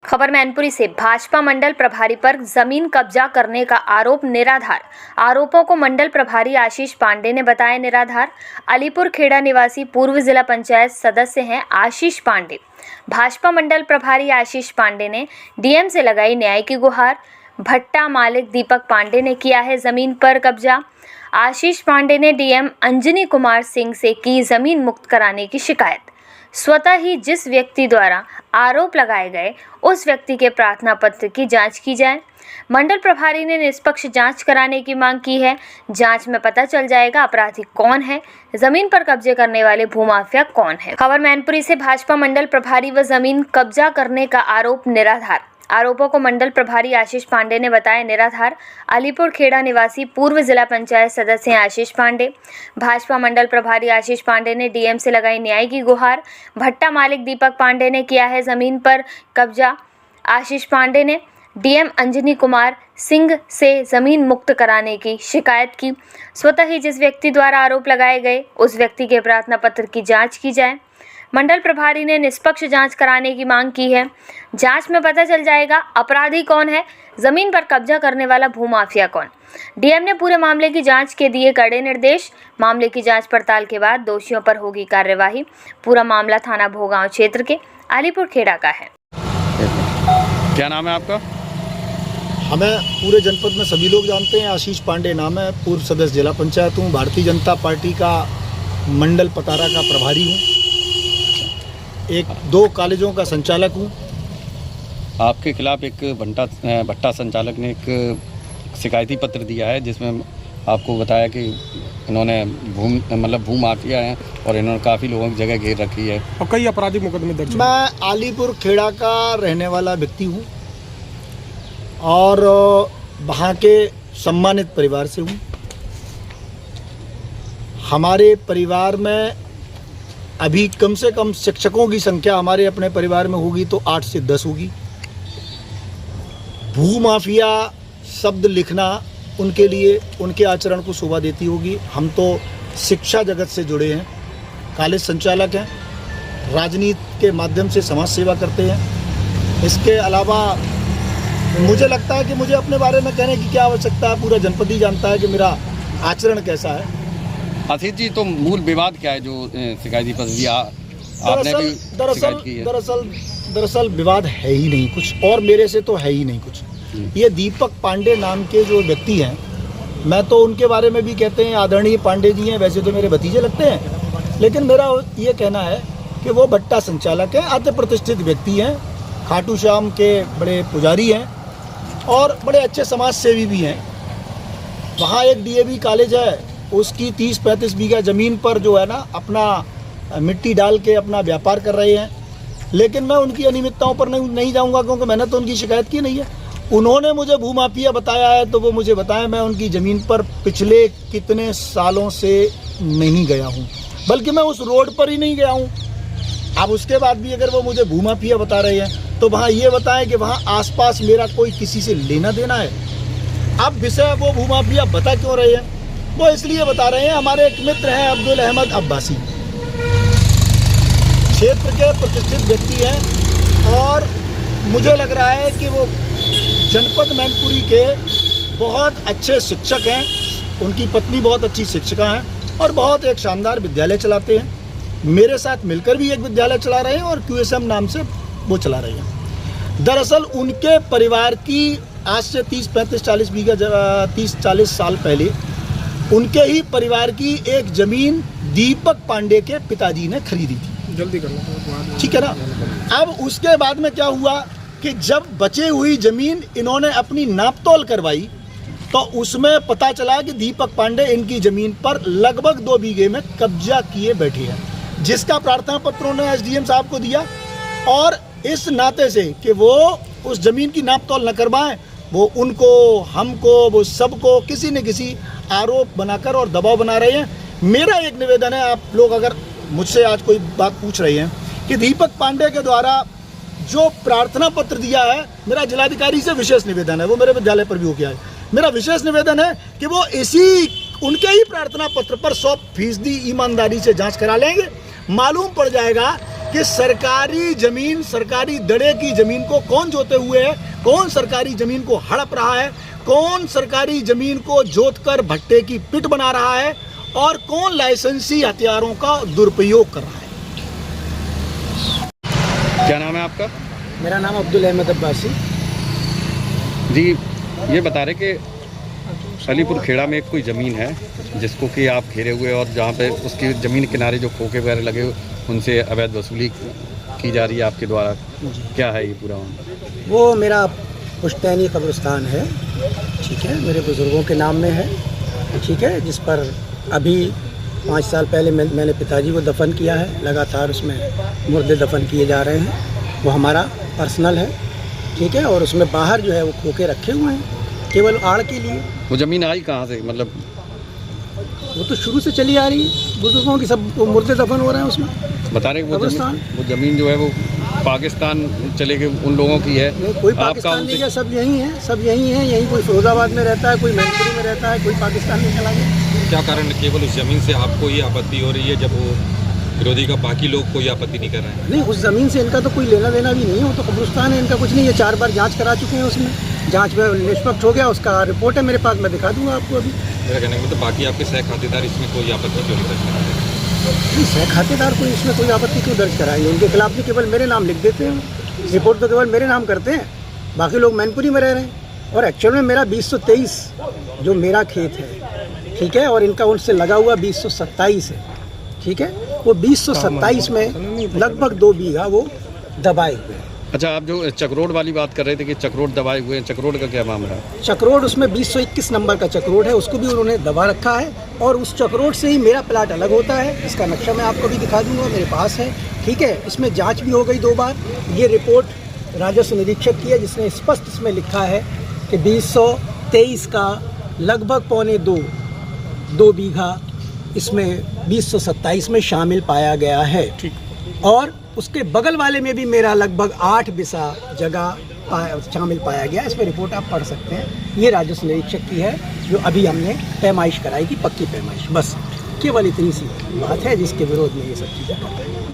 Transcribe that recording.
खबर मैनपुरी से। भाजपा मंडल प्रभारी पर जमीन कब्जा करने का आरोप निराधार। आरोपों को मंडल प्रभारी आशीष पांडे ने बताया निराधार। अलीपुर खेड़ा निवासी पूर्व जिला पंचायत सदस्य हैं आशीष पांडे। भाजपा मंडल प्रभारी आशीष पांडे ने डीएम से लगाई न्याय की गुहार। भट्टा मालिक दीपक पांडे ने किया है जमीन पर कब्जा। आशीष पांडे ने डीएम अंजनी कुमार सिंह से की जमीन मुक्त कराने की शिकायत। स्वतः ही जिस व्यक्ति द्वारा आरोप लगाए गए उस व्यक्ति के प्रार्थना पत्र की जांच की जाए। मंडल प्रभारी ने निष्पक्ष जांच कराने की मांग की है। जांच में पता चल जाएगा अपराधी कौन है, जमीन पर कब्जे करने वाले भूमाफिया कौन है। खबर मैनपुरी से। भाजपा मंडल प्रभारी व जमीन कब्जा करने का आरोप निराधार। आरोपों को मंडल प्रभारी आशीष पांडे ने बताया निराधार। अलीपुर खेड़ा निवासी पूर्व जिला पंचायत सदस्य आशीष पांडे। भाजपा मंडल प्रभारी आशीष पांडे ने डीएम से लगाई न्याय की गुहार। भट्टा मालिक दीपक पांडे ने किया है जमीन पर कब्जा। आशीष पांडे ने डीएम अंजनी कुमार सिंह से जमीन मुक्त कराने की शिकायत की। स्वतः ही जिस व्यक्ति द्वारा आरोप लगाए गए उस व्यक्ति के प्रार्थना पत्र की जाँच की जाए। मंडल प्रभारी ने निष्पक्ष जांच कराने की मांग की है। जांच में पता चल जाएगा अपराधी कौन है, जमीन पर कब्जा करने वाला भूमाफिया कौन। डीएम ने पूरे मामले की जांच के दिए कड़े निर्देश। मामले की जांच पड़ताल के बाद दोषियों पर होगी कार्यवाही। पूरा मामला थाना भोगांव क्षेत्र के अलीपुर खेड़ा का है। क्या नाम है आपका? हमें पूरे जनपद में सभी लोग जानते हैं, आशीष पांडे नाम है। पूर्व सदस्य जिला पंचायत हूँ। भारतीय जनता पार्टी का मंडल पतारा का प्रभारी हूँ। 2 कॉलेजों का संचालक हूँ। आपके खिलाफ एक भट्टा संचालक ने एक शिकायती पत्र दिया है जिसमें आपको बताया कि इन्होंने भूमाफिया हैं और इन्होंने काफ़ी लोगों की जगह घेर रखी है और कई आपराधिक मुकदमे दर्ज। मैं अलीपुर खेड़ा का रहने वाला व्यक्ति हूँ और वहाँ के सम्मानित परिवार से हूँ। हमारे परिवार में अभी कम से कम शिक्षकों की संख्या हमारे अपने परिवार में होगी तो 8 से 10 होगी। भूमाफिया शब्द लिखना उनके लिए उनके आचरण को शोभा देती होगी। हम तो शिक्षा जगत से जुड़े हैं, कॉलेज संचालक हैं, राजनीति के माध्यम से समाज सेवा करते हैं। इसके अलावा मुझे लगता है कि मुझे अपने बारे में कहने की क्या आवश्यकता है, पूरा जनपद ही जानता है कि मेरा आचरण कैसा है। आशीष जी, तो मूल विवाद क्या है जो शिकायती पत्र दिया आपने भी शिकायत की है? दरअसल विवाद है ही नहीं कुछ, और मेरे से तो है ही नहीं कुछ। ये दीपक पांडे नाम के जो व्यक्ति हैं, मैं तो उनके बारे में भी कहते हैं आदरणीय पांडे जी हैं, वैसे तो मेरे भतीजे लगते हैं, लेकिन मेरा ये कहना है कि वो भट्टा संचालक हैं, अति प्रतिष्ठित व्यक्ति हैं, खाटू श्याम के बड़े पुजारी हैं और बड़े अच्छे समाज सेवी भी हैं। वहाँ एक डीएवी कॉलेज है, उसकी 30-35 बीघा ज़मीन पर जो है ना अपना मिट्टी डाल के अपना व्यापार कर रहे हैं। लेकिन मैं उनकी अनियमितताओं पर नहीं जाऊंगा क्योंकि मैंने तो उनकी शिकायत की नहीं है। उन्होंने मुझे भूमाफिया बताया है तो वो मुझे बताएं। मैं उनकी ज़मीन पर पिछले कितने सालों से नहीं गया हूँ, बल्कि मैं उस रोड पर ही नहीं गया हूँ। अब उसके बाद भी अगर वो मुझे भूमाफिया बता रहे हैं तो वहाँ ये बताएं कि वहाँ आसपास मेरा कोई किसी से लेना देना है। अब विषय वो भूमाफिया बता क्यों रहे हैं? वो इसलिए बता रहे हैं, हमारे एक मित्र हैं अब्दुल अहमद अब्बासी, क्षेत्र के प्रतिष्ठित व्यक्ति हैं और मुझे लग रहा है कि वो जनपद मैनपुरी के बहुत अच्छे शिक्षक हैं। उनकी पत्नी बहुत अच्छी शिक्षिका हैं और बहुत एक शानदार विद्यालय चलाते हैं। मेरे साथ मिलकर भी एक विद्यालय चला रहे हैं और QSM नाम से वो चला रहे हैं। दरअसल उनके परिवार की आज से 30-35-40 बीघा 30-40 साल पहले उनके ही परिवार की एक ज़मीन दीपक पांडे के पिताजी ने खरीदी थी। जल्दी करना, ठीक है ना। अब उसके बाद में क्या हुआ कि जब बची हुई ज़मीन इन्होंने अपनी नापतोल करवाई तो उसमें पता चला कि दीपक पांडे इनकी ज़मीन पर लगभग 2 बीघे में कब्जा किए बैठे हैं, जिसका प्रार्थना पत्र उन्होंने SDM साहब को दिया। और इस नाते से कि वो उस ज़मीन की नापतोल न करवाएं, वो उनको, हमको, वो सबको किसी न किसी आरोप बनाकर और दबाव बना रहे हैं। मेरा एक निवेदन है, आप लोग अगर मुझसे आज कोई बात पूछ रहे हैं कि दीपक पांडे के द्वारा जो प्रार्थना पत्र दिया है, मेरा जिलाधिकारी से विशेष निवेदन है, वो मेरे विद्यालय पर भी हो गया है। मेरा विशेष निवेदन है कि वो उनके ही प्रार्थना पत्र पर 100% ईमानदारी से जांच करा लेंगे मालूम पड़ जाएगा कि सरकारी जमीन, सरकारी दड़े की जमीन को कौन जोते हुए है, कौन सरकारी जमीन को हड़प रहा है, कौन सरकारी जमीन को जोतकर भट्टे की पिट बना रहा है और कौन लाइसेंसी हथियारों का दुरुपयोग कर रहा है। क्या नाम है आपका? मेरा नाम अब्दुल अहमद अब्बासी। जी, ये बता रहे कि अलीपुर खेड़ा में कोई ज़मीन है जिसको कि आप घेरे हुए और जहाँ पे उसकी ज़मीन किनारे जो खोखे वगैरह लगे हुए उनसे अवैध वसूली की जा रही है आपके द्वारा, क्या है ये पूरा? वो मेरा पुश्तैनी कब्रिस्तान है, ठीक है, मेरे बुज़ुर्गों के नाम में है, ठीक है, जिस पर अभी 5 साल पहले मैंने पिताजी को दफन किया है। लगातार उसमें मुर्दे दफन किए जा रहे हैं। वो हमारा पर्सनल है, ठीक है, और उसमें बाहर जो है वो खोखे रखे हुए हैं केवल आड़ के लिए। वो ज़मीन आई कहाँ से? मतलब वो तो शुरू से चली आ रही है, बुजुर्गों की सब मुर्दे दफन हो रहे हैं उसमें। बता रहे वो ज़मीन जो है वो पाकिस्तान चले गए उन लोगों की है? नहीं, कोई पाकिस्तान नहीं गया, सब यहीं है, सब यहीं है। यहीं कोई फिरोजाबाद में रहता है, कोई मैनपुरी में रहता है, कोई पाकिस्तान में चला गया। क्या कारण केवल उस ज़मीन से आपको ये आपत्ति हो रही है जब वो विरोधी का बाकी लोग कोई आपत्ति नहीं कर रहे हैं? नहीं, उस ज़मीन से इनका तो कोई लेना देना भी नहीं है, वो तो कब्रिस्तान है, इनका कुछ नहीं है। 4 बार जांच करा चुके हैं, उसमें जांच में निष्पक्ष हो गया, उसका रिपोर्ट है मेरे पास, मैं दिखा दूंगा आपको अभी। मेरा कहने का मतलब बाकी आपके सह खातेदार इसमें कोई आपत्ति क्यों नहीं दर्ज करा रहे? नहीं, सह खातेदार को इसमें कोई आपत्ति क्यों दर्ज कराएंगे? उनके खिलाफ भी केवल मेरे नाम लिख देते हैं, रिपोर्ट तो केवल मेरे नाम करते हैं, बाकी लोग मैनपुरी में रह रहे हैं। और एक्चुअल में मेरा 2023 जो मेरा खेत है, ठीक है, और इनका उनसे लगा हुआ 2027 है, ठीक है, वो 2027 में लगभग 2 बीघा वो दबाए हुए हैं। अच्छा, आप जो चक्रोड वाली बात कर रहे थे कि चक्रोड दबाए हुए हैं, चक्रोड का क्या मामला है? चक्रोड उसमें 2021 नंबर का चक्रोड है, उसको भी उन्होंने दबा रखा है और उस चक्रोड से ही मेरा प्लाट अलग होता है। इसका नक्शा मैं आपको भी दिखा दूंगा, मेरे पास है, ठीक है। इसमें जांच भी हो गई 2 बार। ये रिपोर्ट राजस्व निरीक्षक की है, जिसने स्पष्ट इसमें लिखा है कि 2023 का लगभग 2.25 बीघा इसमें 2027 में शामिल पाया गया है। और उसके बगल वाले में भी मेरा लगभग 8 बिसा जगह शामिल पाया गया। इसमें रिपोर्ट आप पढ़ सकते हैं। ये राजस्व निरीक्षक की है, जो अभी हमने पैमाइश कराई थी, पक्की पैमाइश। बस केवल इतनी सी बात है जिसके विरोध में ये सब चीज़ें कर रहे हैं।